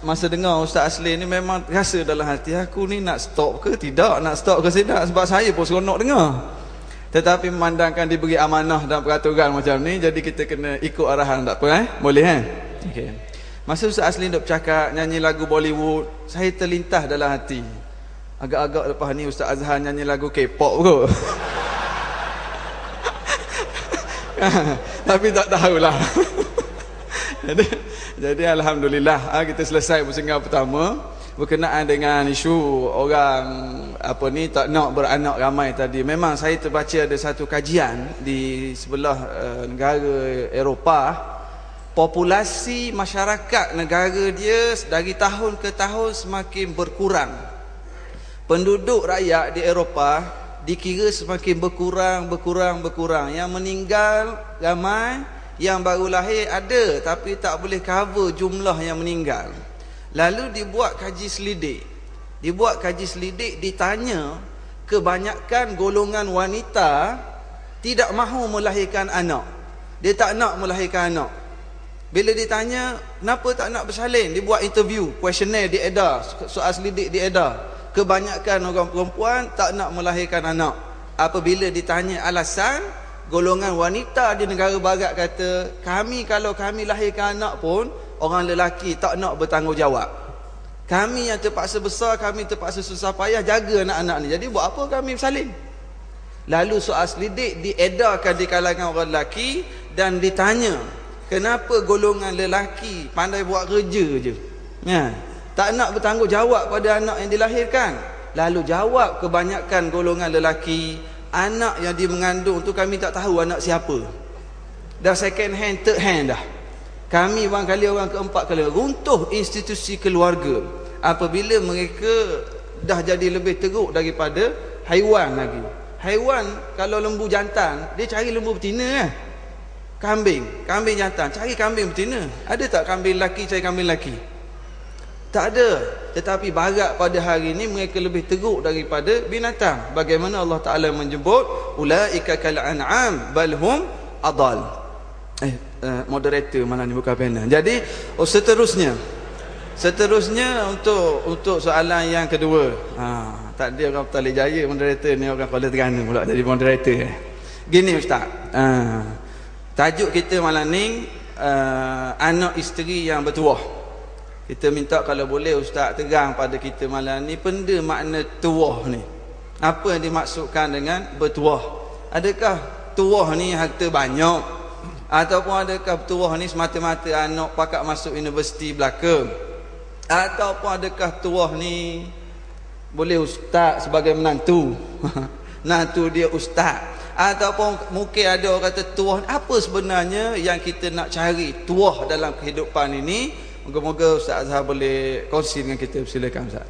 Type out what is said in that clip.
masa dengar Ustaz Asli ni memang rasa dalam hati aku ni nak stop ke tidak, nak stop ke tidak, sebab saya pun seronok dengar. Tetapi memandangkan diberi amanah dan peraturan macam ni, jadi kita kena ikut arahan, tak apa boleh okey. Masa Ustaz Asli duk bercakap nyanyi lagu Bollywood, saya terlintas dalam hati, agak-agak lepas ni Ustaz Azhar nyanyi lagu K-pop kot. Tapi tak tahulah. Jadi alhamdulillah kita selesai bersengau pertama berkenaan dengan isu orang tak nak beranak ramai tadi. Memang saya terbaca ada satu kajian di sebelah negara Eropah, populasi masyarakat negara dia dari tahun ke tahun semakin berkurang. Penduduk rakyat di Eropah dikira semakin berkurang. Yang meninggal ramai, yang baru lahir ada, tapi tak boleh cover jumlah yang meninggal. Lalu dibuat kaji selidik, ditanya kebanyakan golongan wanita tidak mahu melahirkan anak. Dia tak nak melahirkan anak. Bila ditanya kenapa tak nak bersalin, dibuat interview, kuesioner diedar, soal selidik diedar. Kebanyakan orang perempuan tak nak melahirkan anak. Apabila ditanya alasan, golongan wanita di negara barat kata, kalau kami lahirkan anak pun orang lelaki tak nak bertanggungjawab. Kami yang terpaksa besar, kami terpaksa susah payah jaga anak-anak ni. Jadi buat apa kami bersalin? Lalu soal selidik diedarkan di kalangan orang lelaki dan ditanya, kenapa golongan lelaki pandai buat kerja je, tak nak bertanggungjawab pada anak yang dilahirkan? Lalu jawab kebanyakan golongan lelaki, anak yang dia mengandung tu kami tak tahu anak siapa. Dah second hand, third hand dah. Kami barangkali orang keempat kali runtuh institusi keluarga apabila mereka dah jadi lebih teruk daripada haiwan lagi. Haiwan kalau lembu jantan, dia cari lembu betina Kambing jantan cari kambing betina. Ada tak kambing lelaki cari kambing lelaki? Tak ada. Tetapi barat pada hari ini mereka lebih teruk daripada binatang. Bagaimana Allah Ta'ala menyebut ulaika kal an'am bal hum adal. Moderator malam ni buka pena. Jadi seterusnya untuk soalan yang kedua. Tak ada orang Petaling Jaya moderator ni, orang Kuala Terengganu pula jadi moderator. Gini Ustaz, tajuk kita malam ni anak isteri yang bertuah. Kita minta kalau boleh Ustaz terang pada kita malam ni benda makna tuah ni. Apa yang dimaksudkan dengan bertuah? Adakah tuah ni harta banyak? Ataupun adakah tuah ni semata-mata anak pakat masuk universiti belaka? Ataupun adakah tuah ni boleh Ustaz sebagai menantu? Menantu dia Ustaz. Ataupun mungkin ada orang kata tuah, apa sebenarnya yang kita nak cari tuah dalam kehidupan ini? Moga-moga Ustaz Azhar boleh kongsi dengan kita. Silakan Ustaz.